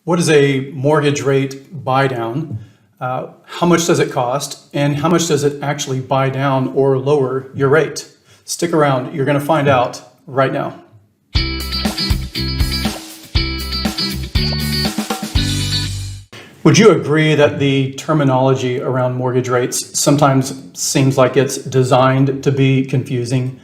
What is a mortgage rate buy down? How much does it cost? And how much does it actually buy down or lower your rate? Stick around, you're going to find out right now. Would you agree that the terminology around mortgage rates sometimes seems like it's designed to be confusing?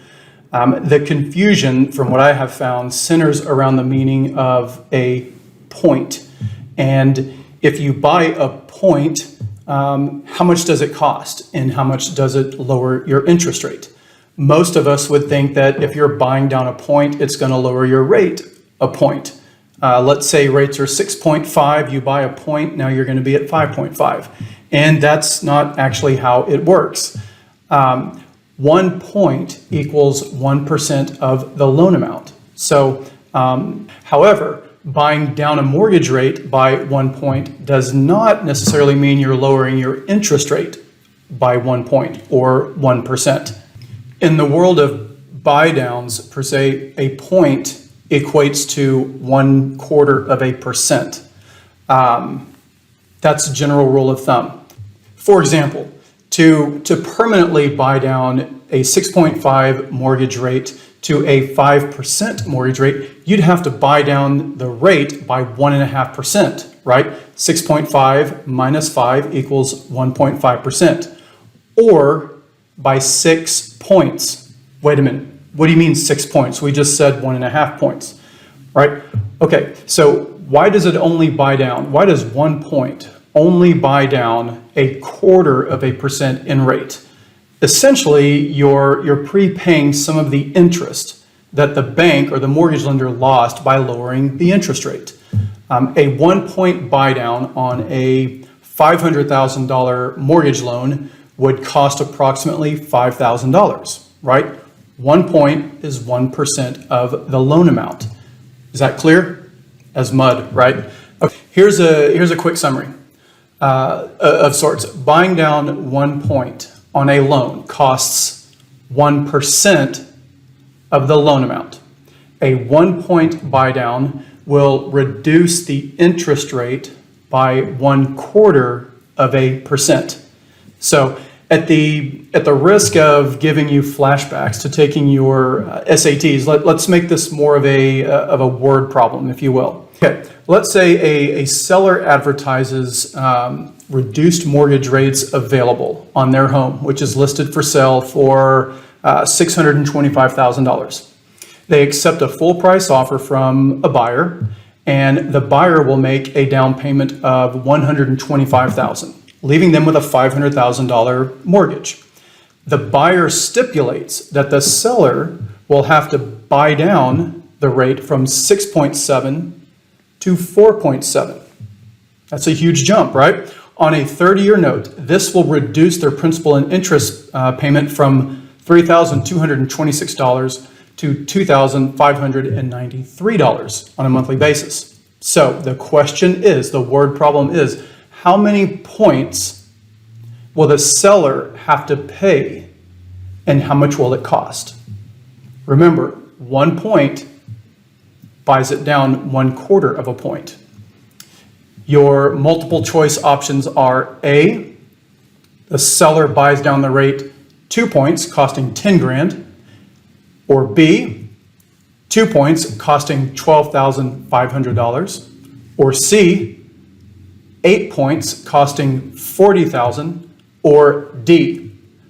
The confusion, from what I have found, centers around the meaning of a point. And if you buy a point, how much does it cost? And how much does it lower your interest rate? Most of us would think that if you're buying down a point, it's going to lower your rate a point. Let's say rates are 6.5, you buy a point, now you're going to be at 5.5. And that's not actually how it works. 1 point equals 1% of the loan amount. So, however, buying down a mortgage rate by 1 point does not necessarily mean you're lowering your interest rate by 1 point or 1%. In the world of buy downs, per se, a point equates to 1/4%. That's a general rule of thumb. For example, to permanently buy down a 6.5 mortgage rate to a 5% mortgage rate, you'd have to buy down the rate by 1.5%, right? 6.5 minus 5 equals 1.5%, or by 6 points. Wait a minute. What do you mean 6 points? We just said 1.5 points, right? Okay, so why does it only buy down? Why does 1 point only buy down 1/4% in rate? Essentially, you're prepaying some of the interest that the bank or the mortgage lender lost by lowering the interest rate. A 1 point buy down on a $500,000 mortgage loan would cost approximately $5,000, right? 1 point is 1% of the loan amount. Is that clear? As mud, right? Okay, here's a quick summary of sorts. Buying down 1 point on a loan costs 1% of the loan amount. A 1 point buy down will reduce the interest rate by 1/4%. So at the risk of giving you flashbacks to taking your SATs, let's make this more of a word problem, if you will. Okay, let's say a seller advertises reduced mortgage rates available on their home, which is listed for sale for $625,000. They accept a full price offer from a buyer, and the buyer will make a down payment of $125,000. Leaving them with a $500,000 mortgage. The buyer stipulates that the seller will have to buy down the rate from 6.7 to 4.7. That's a huge jump, right? On a 30-year note, this will reduce their principal and interest payment from $3,226 to $2,593 on a monthly basis. So the question is, the word problem is, how many points will the seller have to pay and how much will it cost? Remember, 1 point buys it down 1/4 point. Your multiple choice options are A, the seller buys down the rate 2 points costing 10 grand, or B, 2 points costing $12,500, or C, 8 points costing $40,000, or D,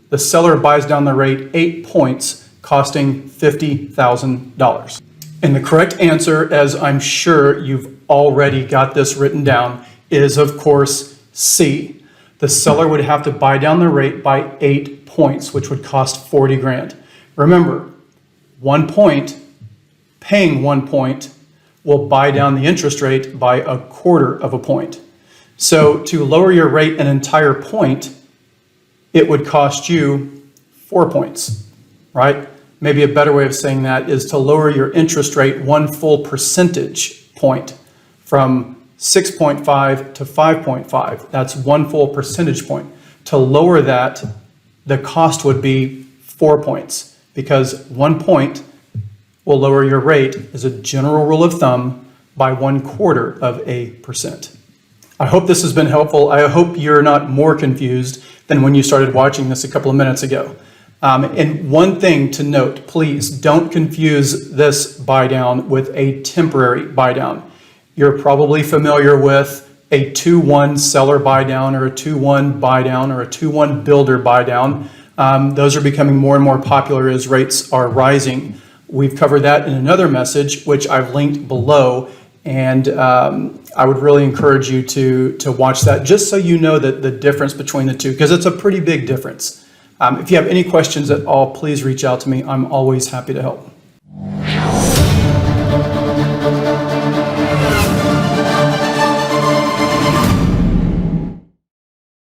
the seller buys down the rate 8 points costing $50,000. And the correct answer, as I'm sure you've already got this written down, is of course C. The seller would have to buy down the rate by 8 points, which would cost 40 grand. Remember, 1 point, paying 1 point, will buy down the interest rate by 1/4 point. So to lower your rate an entire point, it would cost you 4 points, right? Maybe a better way of saying that is to lower your interest rate 1 full percentage point from 6.5 to 5.5. That's 1 full percentage point. To lower that, the cost would be 4 points, because 1 point will lower your rate, as a general rule of thumb, by 0.25%. I hope this has been helpful. I hope you're not more confused than when you started watching this a couple of minutes ago. And one thing to note, please don't confuse this buy down with a temporary buy down. You're probably familiar with a 2-1 seller buy down or a 2-1 buy down or a 2-1 builder buy down. Those are becoming more and more popular as rates are rising. We've covered that in another message, which I've linked below. And I would really encourage you to watch that just so you know the difference between the two, because it's a pretty big difference. If you have any questions at all, please reach out to me. I'm always happy to help.